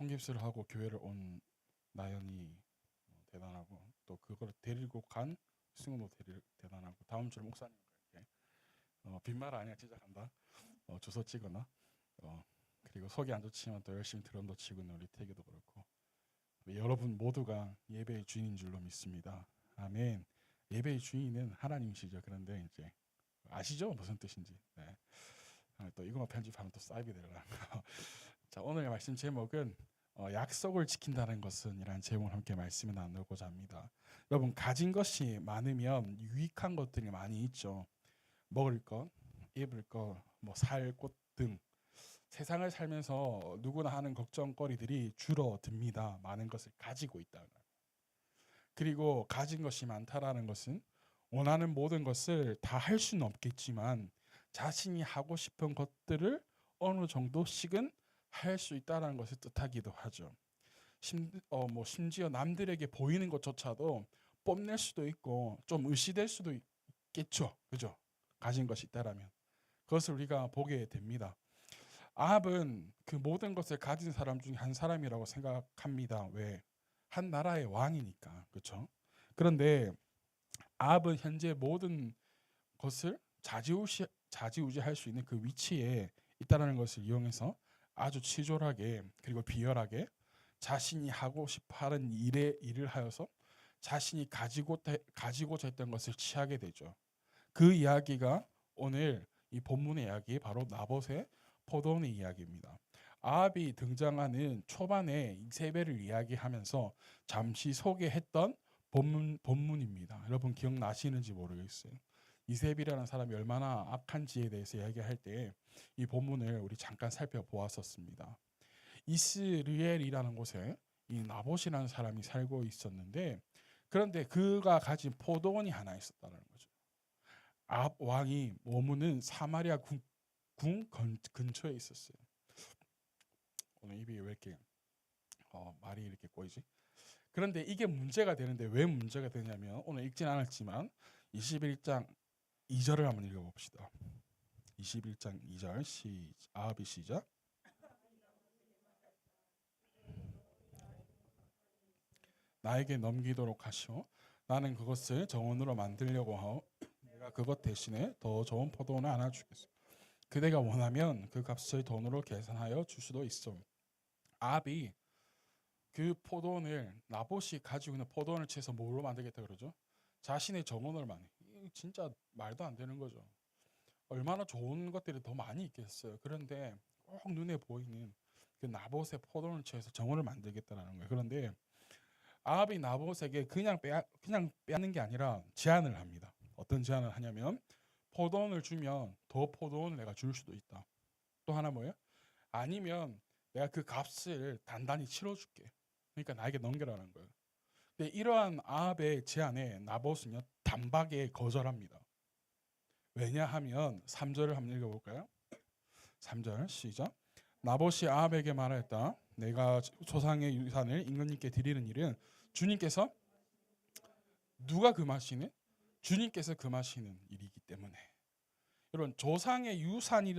통깁스를 하고 교회를 온 나연이 대단하고, 또 그걸 데리고 간 승우도 대단하고, 다음 주에 목사님과 이렇게 빈말 아니야, 진짜 간다. 주소 찍거나, 그리고 속이 안 좋지만 또 열심히 드럼도 치고 있는 우리 태기도 그렇고, 여러분 모두가 예배의 주인인 줄로 믿습니다. 아멘. 예배의 주인은 하나님이시죠. 그런데 이제 아시죠? 무슨 뜻인지. 네. 또 이거만 편집하면 또 싸이게 되려나. 자, 오늘 말씀 제목은 약속을 지킨다는 것은 이라는 제목을 함께 말씀을 나누고자 합니다. 여러분, 가진 것이 많으면 유익한 것들이 많이 있죠. 먹을 것, 입을 것, 뭐 살 곳 등 세상을 살면서 누구나 하는 걱정거리들이 줄어듭니다. 많은 것을 가지고 있다. 그리고 가진 것이 많다라는 것은 원하는 모든 것을 다 할 수는 없겠지만 자신이 하고 싶은 것들을 어느 정도씩은 할 수 있다는 것을 뜻하기도 하죠. 심지어 남들에게 보이는 것조차도 뽐낼 수도 있고 좀 의시될 수도 있겠죠. 그죠? 가진 것이 있다라면 그것을 우리가 보게 됩니다. 아합은 그 모든 것을 가진 사람 중에 한 사람이라고 생각합니다. 왜? 한 나라의 왕이니까. 그렇죠? 그런데 아합은 현재 모든 것을 좌지우지할 수 있는 그 위치에 있다는 것을 이용해서 아주 치졸하게 그리고 비열하게 자신이 하고 싶어하는 일을 하여서 자신이 가지고자 했던 것을 취하게 되죠. 그 이야기가 오늘 이 본문의 이야기, 바로 나봇의 포도원의 이야기입니다. 아합이 등장하는 초반에 이세벨을 이야기하면서 잠시 소개했던 본문입니다. 여러분 기억나시는지 모르겠어요. 이세벨이라는 사람이 얼마나 악한지에 대해서 이야기할 때 이 본문을 우리 잠깐 살펴보았었습니다. 이스라엘이라는 곳에 이 나봇이라는 사람이 살고 있었는데, 그런데 그가 가진 포도원이 하나 있었다는 거죠. 아합 왕이 머무는 사마리아 궁 근처에 있었어요. 오늘 입이 왜 이렇게 말이 이렇게 꼬이지? 그런데 이게 문제가 되는데 왜 문제가 되냐면, 오늘 읽진 않았지만 21장 2절을 한번 읽어봅시다. 21장 2절 아합이 시작. 나에게 넘기도록 하시오. 나는 그것을 정원으로 만들려고 하오. 내가 그것 대신에 더 좋은 포도원을 하나 주겠소. 그대가 원하면 그 값을 돈으로 계산하여 줄 수도 있어. 아합이 그 포도원을, 나봇이 가지고 있는 포도원을 채서 뭐로 만들겠다 그러죠? 자신의 정원을 진짜 말도 안 되는 거죠. 얼마나 좋은 것들이 더 많이 있겠어요. 그런데 꼭 눈에 보이는 그 나봇의 포도원을 채서 정원을 만들겠다라는 거예요. 그런데 아합이 나봇에게 그냥 빼앗는 게 아니라 제안을 합니다. 어떤 제안을 하냐면, 포도원을 주면 더 포도원을 내가 줄 수도 있다. 또 하나 뭐예요? 아니면 내가 그 값을 단단히 치러줄게. 그러니까 나에게 넘겨라는 거예요. 근데 이러한 아합의 제안에 나봇은요 단박에 거절합니다. 왜냐하면 3절을 한번 읽어볼까요? 3절 시작. 나봇이 아합에게 말하였다. 내가 조상의 유산을 임금님께 드리는 일은 주님께서, 누가 금하시는? 주님께서 금하시는 일이기 때문에. 이런 조상의 유산이기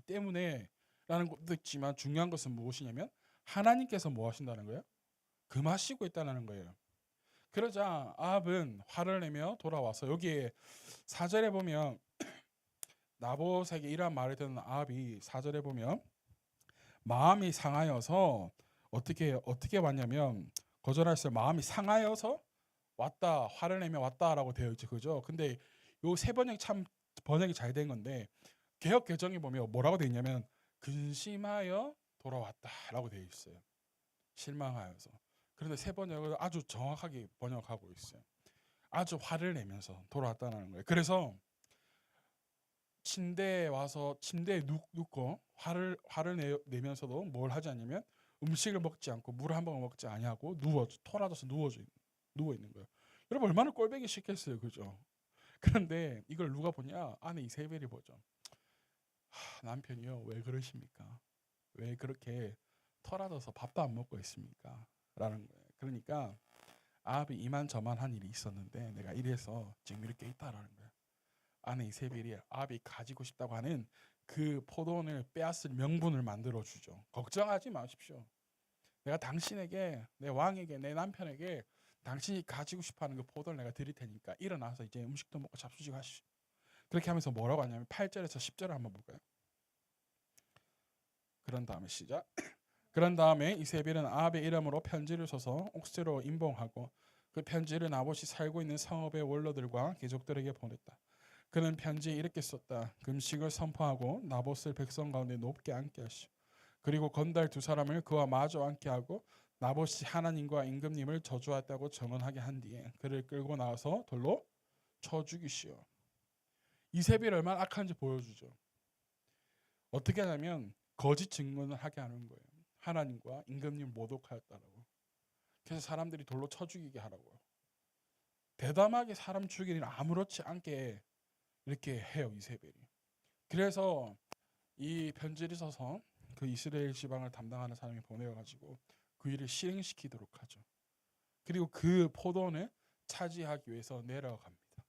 때문에 라는 것도 있지만, 중요한 것은 무엇이냐면 하나님께서 뭐 하신다는 거예요? 금하시고 있다는 거예요. 그러자 아합은 화를 내며 돌아와서, 여기에 4절에 보면 나봇에게 이러한 말을 듣는 아합이 4절에 보면 마음이 상하여서 어떻게 왔냐면, 거절했어요. 마음이 상하여서 왔다, 화를 내며 왔다라고 되어 있죠. 그죠? 근데 요 세 번역이 참 번역이 잘 된 건데, 개역 개정에 보면 뭐라고 되어 있냐면 근심하여 돌아왔다라고 되어 있어요. 실망하여서. 그런데 세 번역을 아주 정확하게 번역하고 있어요. 아주 화를 내면서 돌아왔다는 거예요. 그래서 침대에 와서 침대에 눕고 화를 내면서도 뭘 하지 않냐면 음식을 먹지 않고 물 한 번 먹지 아니하고 토라져서 누워 있는 거예요. 여러분 얼마나 꼴보기 싫겠어요, 그죠? 그런데 이걸 누가 보냐? 아내 이세벨이 보죠. 남편이요, 왜 그러십니까? 왜 그렇게 토라져서 밥도 안 먹고 있습니까? 라는 거예요. 그러니까 아합이 이만저만한 일이 있었는데 내가 이래서 지금 이렇게 있다라는 거예요. 아내 이세벨이 아합이 가지고 싶다고 하는 그 포도원을 빼앗을 명분을 만들어 주죠. 걱정하지 마십시오. 내가 당신에게, 내 왕에게, 내 남편에게 당신이 가지고 싶어하는 그 포도를 내가 드릴 테니까 일어나서 이제 음식도 먹고 잡수시고 하시오. 그렇게 하면서 뭐라고 하냐면 8절에서 10절을 한번 볼까요? 그런 다음에 시작. 그런 다음에 이세벨은 아합의 이름으로 편지를 써서 옥새로 임봉하고 그 편지를 나봇이 살고 있는 성읍의 원로들과 귀족들에게 보냈다. 그는 편지에 이렇게 썼다. 금식을 선포하고 나봇을 백성 가운데 높게 앉게 하시오. 그리고 건달 두 사람을 그와 마주 앉게 하고 나봇이 하나님과 임금님을 저주했다고 정언하게 한 뒤에 그를 끌고 나와서 돌로 쳐 죽이시오. 이세벨이 얼마나 악한지 보여주죠. 어떻게 하냐면 거짓 증언을 하게 하는 거예요. 하나님과 임금님 모독하였다라고. 그래서 사람들이 돌로 쳐 죽이게 하라고요. 대담하게 사람 죽이는 아무렇지 않게 이렇게 해요, 이세벨이. 그래서 이 편지를 써서 그 이스라엘 지방을 담당하는 사람이 보내어가지고 그 일을 실행시키도록 하죠. 그리고 그 포도원을 차지하기 위해서 내려갑니다.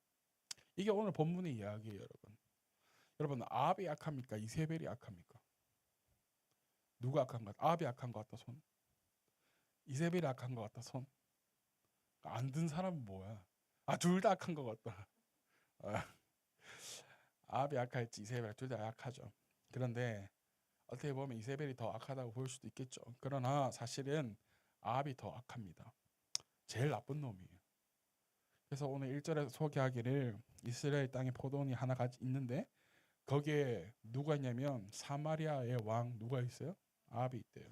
이게 오늘 본문의 이야기예요, 여러분. 여러분, 아합이 악합니까? 이세벨이 악합니까? 누가 악한 것 같아? 아합이 악한 것 같다, 손. 이세벨이 악한 것 같다, 손. 안 든 사람은 뭐야? 둘 다 악한 것 같다. 아합이 악할지 이세벨 둘 다 악하죠. 그런데 어떻게 보면 이세벨이 더 악하다고 볼 수도 있겠죠. 그러나 사실은 아합이 더 악합니다. 제일 나쁜 놈이에요. 그래서 오늘 1절에서 소개하기를 이스라엘 땅에 포도원이 하나가 있는데 거기에 누가 있냐면 사마리아의 왕 누가 있어요? 아합이 있대요.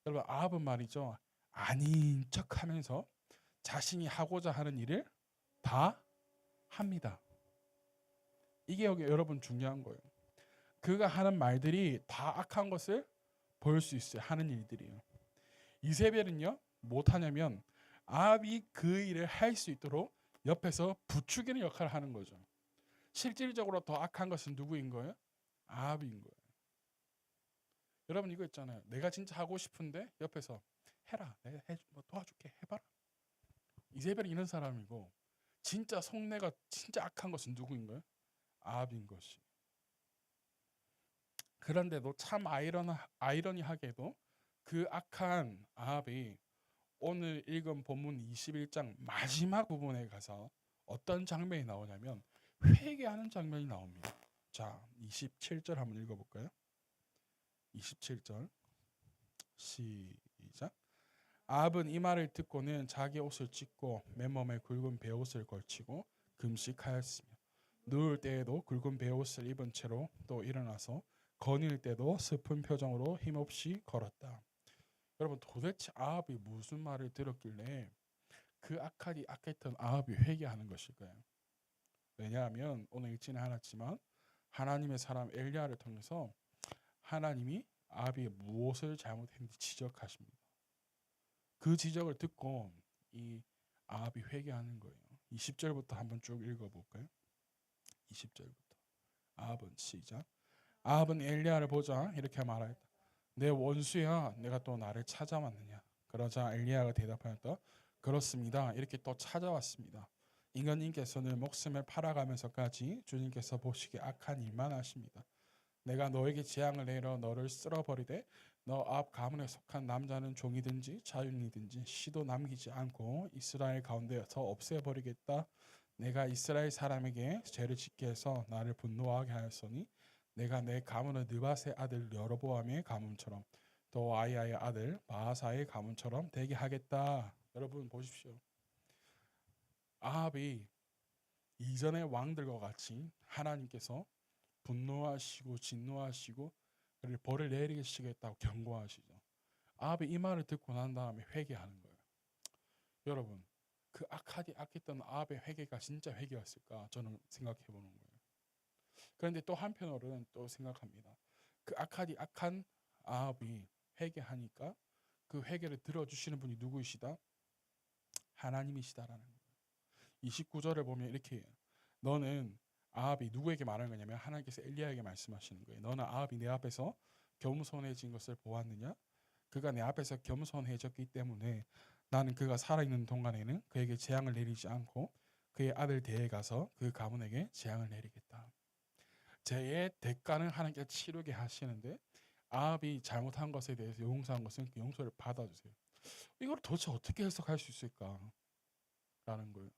여러분, 아합은 말이죠, 아닌 척하면서 자신이 하고자 하는 일을 다 합니다. 이게 여기 여러분 중요한 거예요. 그가 하는 말들이 다 악한 것을 볼 수 있어요. 하는 일들이에요. 이세벨은요, 못하냐면 아합이 그 일을 할 수 있도록 옆에서 부추기는 역할을 하는 거죠. 실질적으로 더 악한 것은 누구인 거예요? 아합인 거예요. 여러분, 이거 있잖아요. 내가 진짜 하고 싶은데 옆에서 해라, 내가 뭐 도와줄게, 해봐라. 이세벨이 이런 사람이고, 진짜 속내가 진짜 악한 것은 누구인 거예요? 아합인 것이. 그런데도 참 아이러니하게도 그 악한 아합이 오늘 읽은 본문 21장 마지막 부분에 가서 어떤 장면이 나오냐면 회개하는 장면이 나옵니다. 자, 27절 한번 읽어볼까요? 27절 시작. 아합은 이 말을 듣고는 자기 옷을 찢고 맨몸에 굵은 베옷을 걸치고 금식하였으며 누울 때에도 굵은 베옷을 입은 채로 또 일어나서 거닐 때도 슬픈 표정으로 힘없이 걸었다. 여러분, 도대체 아합이 무슨 말을 들었길래 그 악했던 아합이 회개하는 것일까요? 왜냐하면 오늘 읽지는 않았지만 하나님의 사람 엘리야를 통해서 하나님이 아합이 무엇을 잘못했는지 지적하십니다. 그 지적을 듣고 이 아합이 회개하는 거예요. 20절부터 한번 쭉 읽어볼까요? 20절부터. 아합은 시작. 아합은 엘리야를 보자 이렇게 말하였다. 내 원수야, 내가 또 나를 찾아왔느냐? 그러자 엘리야가 대답하였다. 그렇습니다. 이렇게 또 찾아왔습니다. 인간님께서는 목숨을 팔아가면서까지 주님께서 보시기에 악한 일만 하십니다. 내가 너에게 재앙을 내려 너를 쓸어버리되 너 앞 가문에 속한 남자는 종이든지 자유인이든지 씨도 남기지 않고 이스라엘 가운데서 없애버리겠다. 내가 이스라엘 사람에게 죄를 짓게 해서 나를 분노하게 하였으니 내가 내 가문을 느밧의 아들 여로보암의 가문처럼 또 아이야의 아들 바하사의 가문처럼 되게 하겠다. 여러분 보십시오. 아합이 이전의 왕들과 같이 하나님께서 분노하시고 진노하시고 그를 벌을 내리시겠다고 경고하시죠. 아합이 이 말을 듣고 난 다음에 회개하는 거예요. 여러분, 그 악했던 아합의 회개가 진짜 회개였을까? 저는 생각해 보는 거예요. 그런데 또 한편으로는 또 생각합니다. 그 악한 아합이 회개하니까 그 회개를 들어주시는 분이 누구이시다? 하나님이시다라는 거예요. 29절을 보면 이렇게 해요. 너는 아합이 누구에게 말하는 거냐면 하나님께서 엘리야에게 말씀하시는 거예요. 너는 아합이 내 앞에서 겸손해진 것을 보았느냐? 그가 내 앞에서 겸손해졌기 때문에 나는 그가 살아있는 동안에는 그에게 재앙을 내리지 않고 그의 아들 대에 가서 그 가문에게 재앙을 내리겠다. 죄의 대가는 하나님께 치르게 하시는데 아합이 잘못한 것에 대해서 용서한 것은 그 용서를 받아주세요. 이걸 도대체 어떻게 해석할 수 있을까라는 거예요.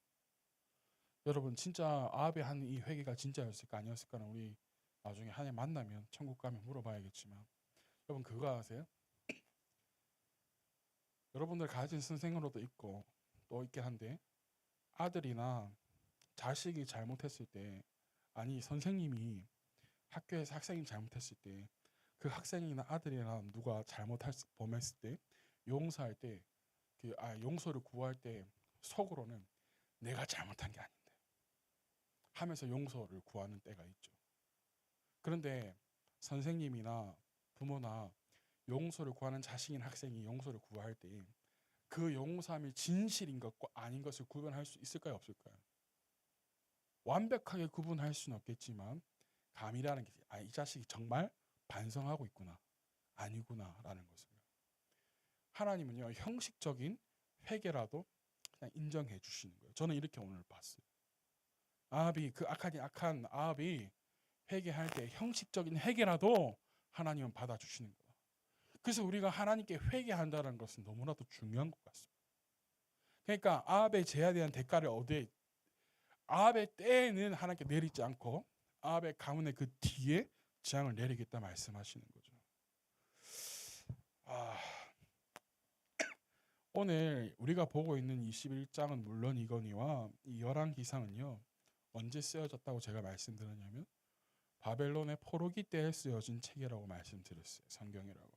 여러분 진짜 아합의 한 이 회개가 진짜였을까 아니었을까는 우리 나중에 하나님 만나면 천국 가면 물어봐야겠지만 여러분 그거 아세요? 여러분들 가진 선생으로도 있고 또 있긴 한데 아들이나 자식이 잘못했을 때 아니 선생님이 학교에서 학생이 잘못했을 때 그 학생이나 아들이나 누가 범했을 때 용서할 때 용서를 구할 때 속으로는 내가 잘못한 게 아닌데 하면서 용서를 구하는 때가 있죠. 그런데 선생님이나 부모나 용서를 구하는 자식인 학생이 용서를 구할 때 그 용서함이 진실인 것과 아닌 것을 구분할 수 있을까요 없을까요? 완벽하게 구분할 수는 없겠지만 감이라는 게 이 자식이 정말 반성하고 있구나 아니구나라는 것을 하나님은요 형식적인 회개라도 그냥 인정해 주시는 거예요. 저는 이렇게 오늘 봤어요. 아합이 그 악한 아합이 회개할 때 형식적인 회개라도 하나님은 받아주시는 거예요. 그래서 우리가 하나님께 회개한다는 것은 너무나도 중요한 것 같습니다. 그러니까 아합의 죄에 대한 대가를 아합의 때에는 하나님께 내리지 않고 아합의 가문의 그 뒤에 재앙을 내리겠다 말씀하시는 거죠. 오늘 우리가 보고 있는 21장은 물론 이거니와 이 열왕기상은요 언제 쓰여졌다고 제가 말씀드렸냐면 바벨론의 포로기 때에 쓰여진 책이라고 말씀드렸어요. 성경이라고.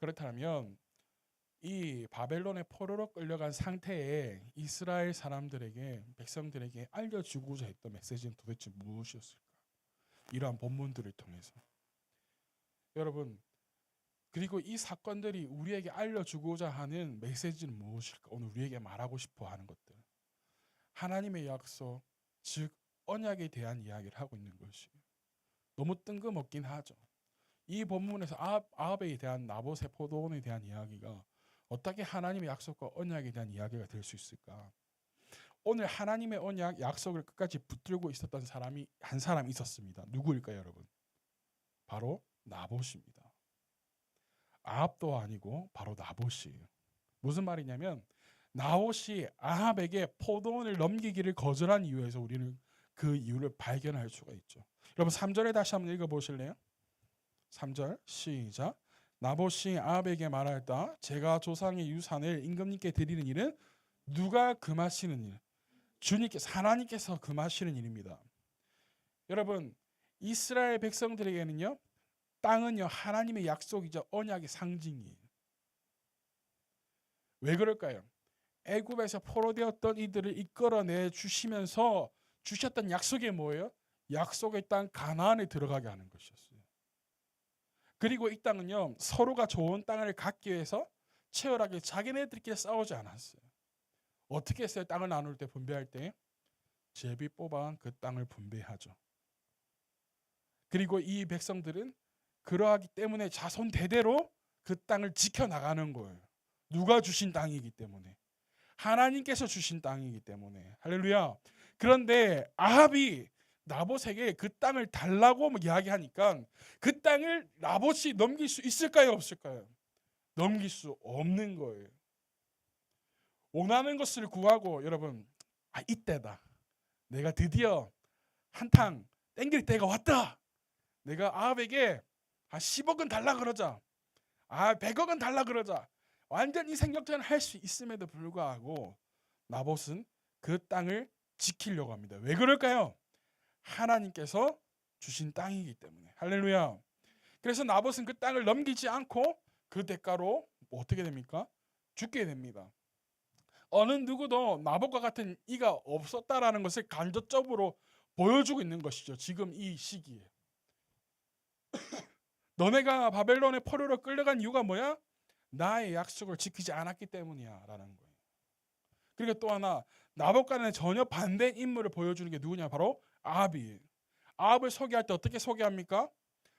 그렇다면 이 바벨론의 포로로 끌려간 상태에 이스라엘 백성들에게 알려주고자 했던 메시지는 도대체 무엇이었을까? 이러한 본문들을 통해서 여러분 그리고 이 사건들이 우리에게 알려주고자 하는 메시지는 무엇일까? 오늘 우리에게 말하고 싶어 하는 것들 하나님의 약속 즉 언약에 대한 이야기를 하고 있는 것이에요. 너무 뜬금없긴 하죠. 이 본문에서 아합에 대한 나봇의 포도원에 대한 이야기가 어떻게 하나님의 약속과 언약에 대한 이야기가 될 수 있을까? 오늘 하나님의 언약 약속을 끝까지 붙들고 있었던 사람이 한 사람 있었습니다. 누구일까요, 여러분? 바로 나봇입니다. 아합도 아니고 바로 나봇이에요. 무슨 말이냐면 나봇이 아합에게 포도원을 넘기기를 거절한 이유에서 우리는 그 이유를 발견할 수가 있죠. 여러분 3절에 다시 한번 읽어보실래요? 3절 시작. 나봇이 아합에게 말하였다. 제가 조상의 유산을 임금님께 드리는 일은 누가 금하시는 일? 주님께서 하나님께서 금하시는 일입니다. 여러분 이스라엘 백성들에게는요 땅은요 하나님의 약속이자 언약의 상징이에요. 왜 그럴까요? 애굽에서 포로되었던 이들을 이끌어내 주시면서 주셨던 약속이 뭐예요? 약속의 땅 가나안에 들어가게 하는 것이었어요. 그리고 이 땅은요 서로가 좋은 땅을 갖기 위해서 치열하게 자기네들끼리 싸우지 않았어요. 어떻게 했어요? 땅을 나눌 때 분배할 때 제비 뽑아 그 땅을 분배하죠. 그리고 이 백성들은 그러하기 때문에 자손 대대로 그 땅을 지켜나가는 거예요. 누가 주신 땅이기 때문에 하나님께서 주신 땅이기 때문에 할렐루야. 그런데 아합이 나봇에게 그 땅을 달라고 이야기하니까 그 땅을 나봇이 넘길 수 있을까요 없을까요? 넘길 수 없는 거예요. 원하는 것을 구하고 여러분 이때다. 내가 드디어 한탕 땡길 때가 왔다. 내가 아합에게 10억은 달라 그러자. 100억은 달라 그러자. 완전 이 생각처럼 할 수 있음에도 불구하고 나봇은 그 땅을 지키려고 합니다. 왜 그럴까요? 하나님께서 주신 땅이기 때문에. 할렐루야. 그래서 나봇은 그 땅을 넘기지 않고 그 대가로 어떻게 됩니까? 죽게 됩니다. 어느 누구도 나봇과 같은 이가 없었다라는 것을 간접적으로 보여주고 있는 것이죠. 지금 이 시기에. 너네가 바벨론의 포로로 끌려간 이유가 뭐야? 나의 약속을 지키지 않았기 때문이야 라는 거예요. 그리고 또 하나 나봇과는 전혀 반대인 인물을 보여주는 게 누구냐? 바로 아합이에요. 아합을 소개할 때 어떻게 소개합니까?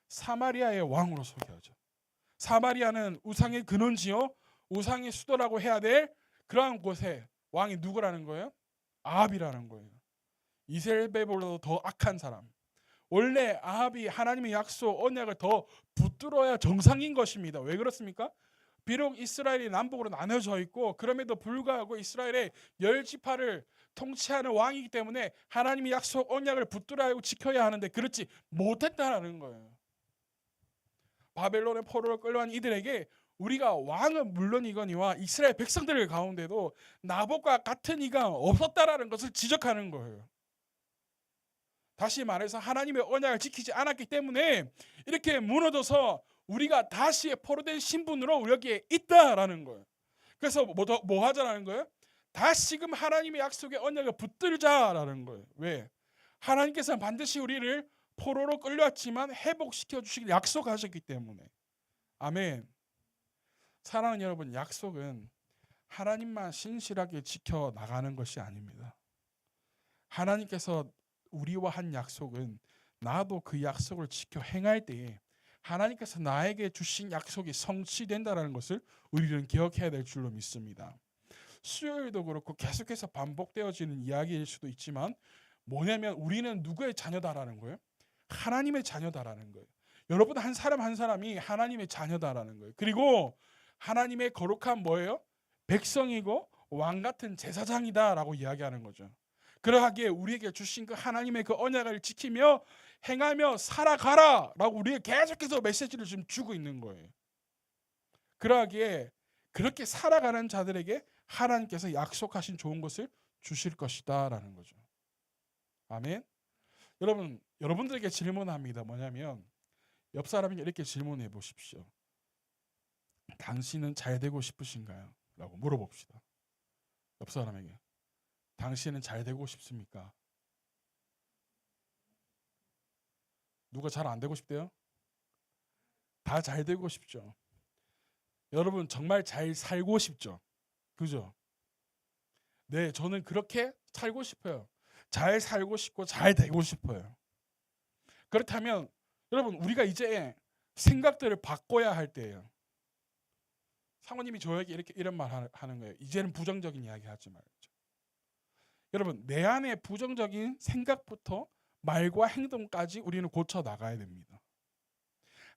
사마리아의 왕으로 소개하죠. 사마리아는 우상의 근원지요 우상의 수도라고 해야 될 그러한 곳에 왕이 누구라는 거예요? 아합이라는 거예요. 이세벨보다도 더 악한 사람, 원래 아합이 하나님의 약속 언약을 더 붙들어야 정상인 것입니다. 왜 그렇습니까? 비록 이스라엘이 남북으로 나눠져 있고 그럼에도 불구하고 이스라엘의 열 지파를 통치하는 왕이기 때문에 하나님의 약속 언약을 붙들어야 하고 지켜야 하는데 그렇지 못했다라는 거예요. 바벨론의 포로로 끌려간 이들에게 우리가 왕은 물론이거니와 이스라엘 백성들 가운데도 나봇과 같은 이가 없었다라는 것을 지적하는 거예요. 다시 말해서 하나님의 언약을 지키지 않았기 때문에 이렇게 무너져서 우리가 다시 포로된 신분으로 여기에 있다라는 거예요. 그래서 뭐 하자라는 거예요? 다시금 하나님의 약속의 언약을 붙들자라는 거예요. 왜? 하나님께서는 반드시 우리를 포로로 끌려왔지만 회복시켜 주시길 약속하셨기 때문에. 아멘. 사랑하는 여러분, 약속은 하나님만 신실하게 지켜 나가는 것이 아닙니다. 하나님께서 우리와 한 약속은 나도 그 약속을 지켜 행할 때에 하나님께서 나에게 주신 약속이 성취된다는 것을 우리는 기억해야 될 줄로 믿습니다. 수요일도 그렇고 계속해서 반복되어지는 이야기일 수도 있지만 뭐냐면 우리는 누구의 자녀다라는 거예요? 하나님의 자녀다라는 거예요. 여러분 한 사람 한 사람이 하나님의 자녀다라는 거예요. 그리고 하나님의 거룩한 뭐예요? 백성이고 왕 같은 제사장이다라고 이야기하는 거죠. 그러하기에 우리에게 주신 그 하나님의 그 언약을 지키며 행하며 살아가라라고 우리에게 계속해서 메시지를 지금 주고 있는 거예요. 그러하기에 그렇게 살아가는 자들에게 하나님께서 약속하신 좋은 것을 주실 것이다라는 거죠. 아멘. 여러분들에게 질문합니다. 뭐냐면 옆 사람에게 이렇게 질문해 보십시오. 당신은 잘 되고 싶으신가요? 라고 물어봅시다. 옆 사람에게. 당신은 잘 되고 싶습니까? 누가 잘 안 되고 싶대요? 다 잘 되고 싶죠. 여러분 정말 잘 살고 싶죠? 그죠? 네, 저는 그렇게 살고 싶어요. 잘 살고 싶고 잘 되고 싶어요. 그렇다면 여러분 우리가 이제 생각들을 바꿔야 할 때예요. 사모님이 저에게 이렇게 이런 말 하는 거예요. 이제는 부정적인 이야기 하지 말죠. 여러분 내 안에 부정적인 생각부터 말과 행동까지 우리는 고쳐 나가야 됩니다.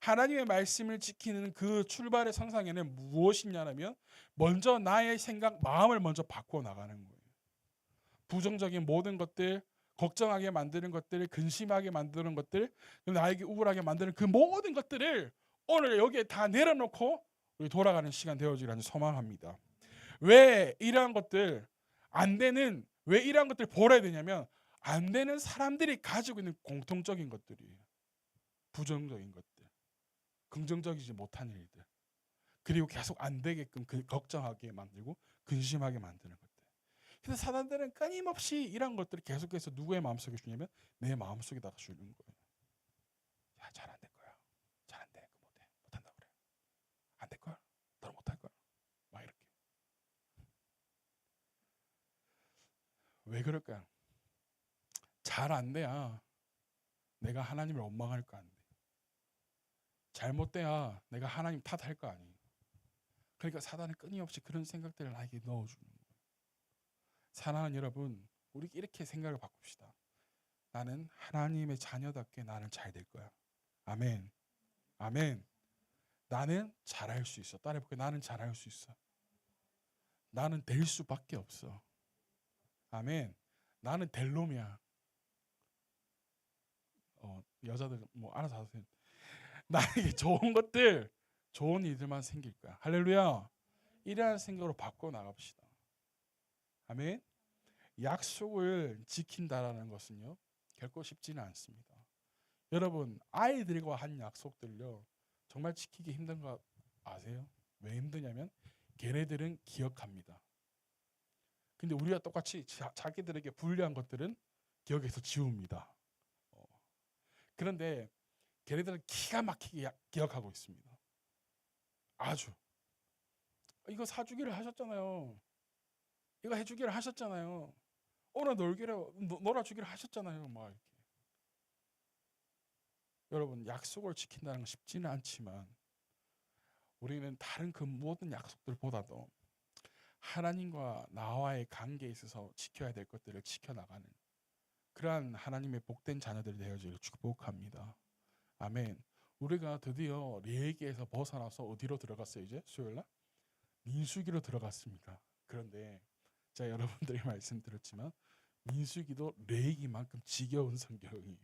하나님의 말씀을 지키는 그 출발의 상상에는 무엇이냐면 먼저 나의 생각, 마음을 먼저 바꿔 나가는 거예요. 부정적인 모든 것들, 걱정하게 만드는 것들, 근심하게 만드는 것들, 나에게 우울하게 만드는 그 모든 것들을 오늘 여기에 다 내려놓고 우리 돌아가는 시간 되어지기를 소망합니다. 왜 이러한 것들 안 되는, 왜 이러한 것들 버려야 되냐면 안 되는 사람들이 가지고 있는 공통적인 것들이에요. 부정적인 것들. 긍정적이지 못한 일들, 그리고 계속 안 되게끔 걱정하게 만들고 근심하게 만드는 것들. 그래서 사단들은 끊임없이 이런 것들을 계속해서 누구의 마음속에 주냐면 내 마음속에다가 주는 거예요. 야, 잘 안 될 거야. 잘 안 돼. 못한다 그래. 안 될 거야. 너는 못할 거야. 막 이렇게. 왜 그럴까요? 잘 안 돼야 내가 하나님을 원망할 거 아니에요. 잘못돼야 내가 하나님 탓할 거 아니에요. 그러니까 사단은 끊임없이 그런 생각들을 나에게 넣어주는 거예요. 사랑하는 여러분, 우리 이렇게 생각을 바꿉시다. 나는 하나님의 자녀답게 나는 잘 될 거야. 아멘. 아멘. 나는 잘할 수 있어. 따라해볼게. 나는 잘할 수 있어. 나는 될 수밖에 없어. 아멘. 나는 될 놈이야. 여자들 뭐 알아서 하세요. 나에게 좋은 것들, 좋은 일들만 생길 거야. 할렐루야. 이러한 생각으로 바꿔 나갑시다. 아멘. 약속을 지킨다라는 것은요 결코 쉽지는 않습니다. 여러분 아이들과 한 약속들요 정말 지키기 힘든 거 아세요? 왜 힘드냐면 걔네들은 기억합니다. 근데 우리가 똑같이 자기들에게 불리한 것들은 기억에서 지웁니다. 그런데 걔네들은 기가 막히게 기억하고 있습니다. 아주. 이거 사주기를 하셨잖아요. 이거 해주기를 하셨잖아요. 오늘 놀아주기를 하셨잖아요. 막 이렇게. 여러분 약속을 지킨다는 건 쉽지는 않지만 우리는 다른 그 모든 약속들보다도 하나님과 나와의 관계에 있어서 지켜야 될 것들을 지켜나가는 그러한 하나님의 복된 자녀들이 되어지기를 축복합니다. 아멘. 우리가 드디어 레위기에서 벗어나서 어디로 들어갔어요? 이제 수요일날 민수기로 들어갔습니다. 그런데 제가 여러분들이 말씀드렸지만 민수기도 레위기만큼 지겨운 성경이에요.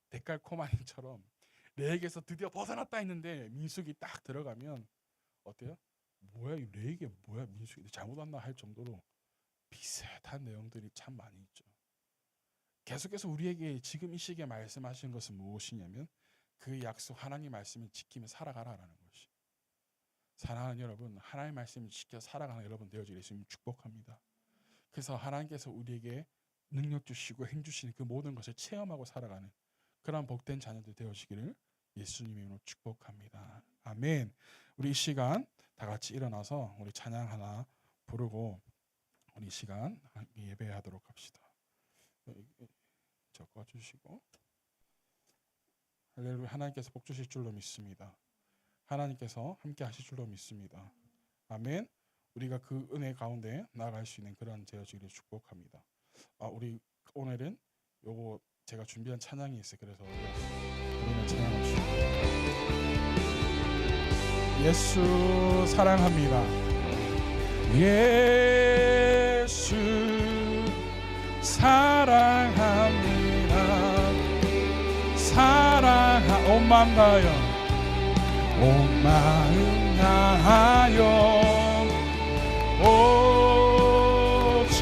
데칼코마니처럼 레위기에서 드디어 벗어났다 했는데 민수기 딱 들어가면 어때요? 뭐야 이 레위기 뭐야 민수기 잘못 왔나 할 정도로 비슷한 내용들이 참 많이 있죠. 계속해서 우리에게 지금 이 시기에 말씀하시는 것은 무엇이냐면 그 약속 하나님 말씀을 지키며 살아가라라는 것이. 사랑하는 여러분, 하나님 말씀을 지켜 살아가는 여러분 되어질 예수님 축복합니다. 그래서 하나님께서 우리에게 능력 주시고 힘 주시는 그 모든 것을 체험하고 살아가는 그런 복된 자녀들 되어지기를 예수님의 이름으로 축복합니다. 아멘. 우리 이 시간 다 같이 일어나서 우리 찬양 하나 부르고 우리 이 시간 예배하도록 합시다. 적어주시고 할렐루야. 하나님께서 복 주실 줄로 믿습니다. 하나님께서 함께 하실 줄로 믿습니다. 아멘. 우리가 그 은혜 가운데 나아갈 수 있는 그런 되어지기를 축복합니다. 우리 오늘은 요거 제가 준비한 찬양이 있어요. 그래서 우리는 찬양합시다. 예수 사랑합니다. 예수 사랑합니다. 온 마음 다하여 온 마음 다하여 오직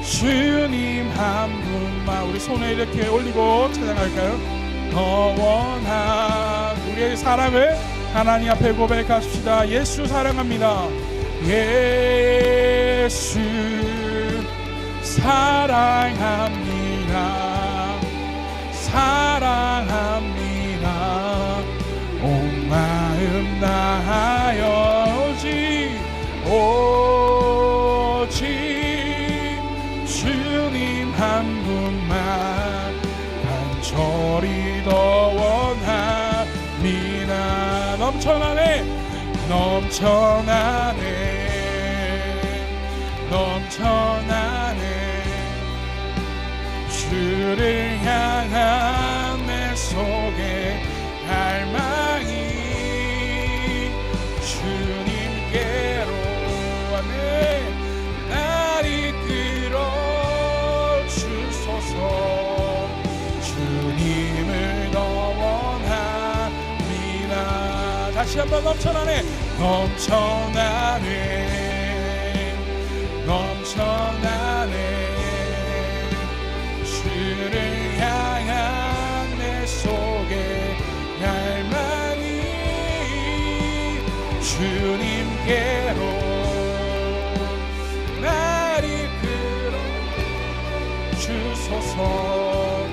주님 한 분만. 우리 손을 이렇게 올리고 찬양할까요? 더 원한 우리의 사랑을 하나님 앞에 고백합시다. 예수 사랑합니다. 예수 사랑합니다. 사랑합니다. 온 마음 다하여 오직 주님 한 분만 간절히 더 원합니다. 넘쳐나네 주를 향한 내 속에 갈망이 주님께로 날 이끌어 주소서. 주님을 더 원합니다. 다시 한번 넘쳐나네 주를 향한 내 속에 갈망이 주님께로 날 이끌어 주소서.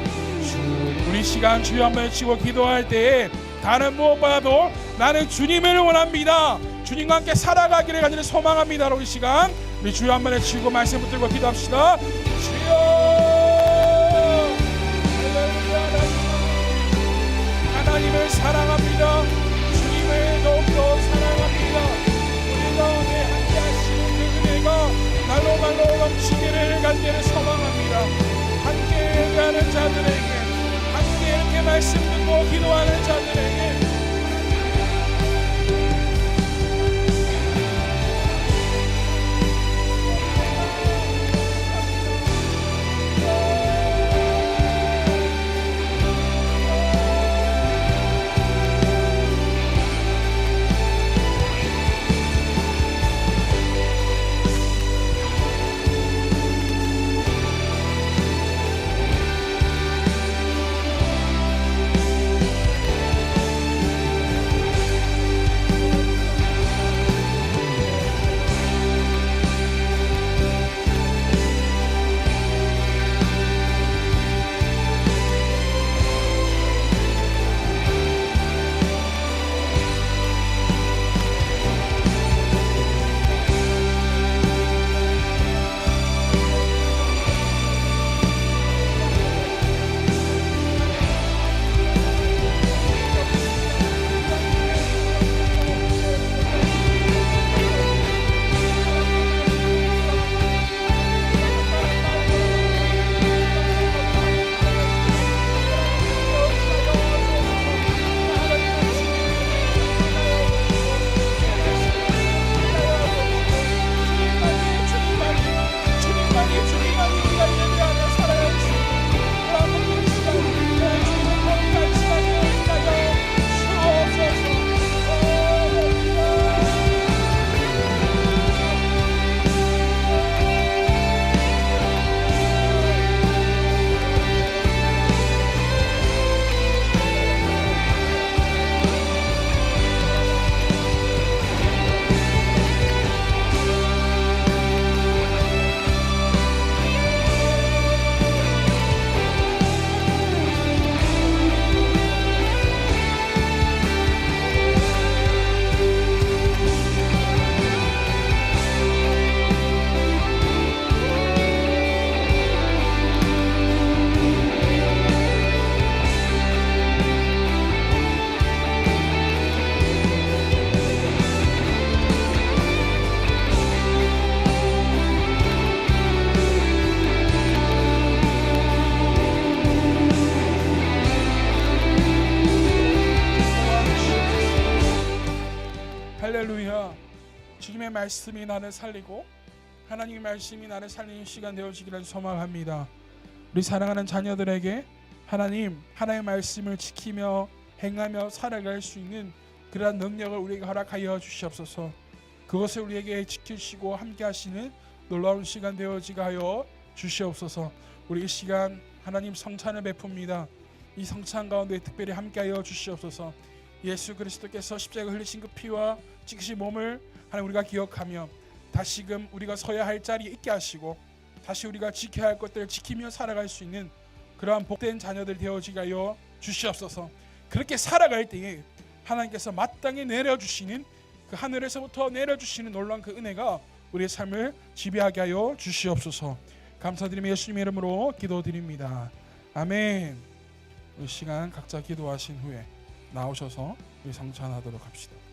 우리 시간 주여 한번 외치고 기도할 때에 다른 무엇보다도 나는 주님을 원합니다. 주님과 함께 살아가기를 간절히 소망합니다. 우리 시간 우리 주여 한번 외치고 말씀 붙들고 기도합시다. 주여 하나님을 사랑합니다. 주님을 더욱더 사랑합니다. 우리 가운데 함께 하시는 그 은혜가 날로 넘치기를 간절히 소망합니다. 함께 예배하는 자들에게 함께 이렇게 말씀 듣고 기도하는 자들에게 하나님의 말씀이 나를 살리고 하나님의 말씀이 나를 살리는 시간 되어지기를 소망합니다. 우리 사랑하는 자녀들에게 하나님의 말씀을 지키며 행하며 살아갈 수 있는 그러한 능력을 우리에게 허락하여 주시옵소서. 그것을 우리에게 지키시고 함께 하시는 놀라운 시간 되어지게 하여 주시옵소서. 우리 이 시간 하나님 성찬을 베풉니다. 이 성찬 가운데 특별히 함께하여 주시옵소서. 예수 그리스도께서 십자가 흘리신 그 피와 지키신 몸을 하나님 우리가 기억하며 다시금 우리가 서야 할 자리에 있게 하시고 다시 우리가 지켜야 할 것들을 지키며 살아갈 수 있는 그러한 복된 자녀들 되어지게 하여 주시옵소서. 그렇게 살아갈 때에 하나님께서 마땅히 내려주시는 그 하늘에서부터 내려주시는 놀라운 그 은혜가 우리의 삶을 지배하게 하여 주시옵소서. 감사드리며 예수님의 이름으로 기도드립니다. 아멘. 이 시간 각자 기도하신 후에 나오셔서 우리 성찬하도록 합시다.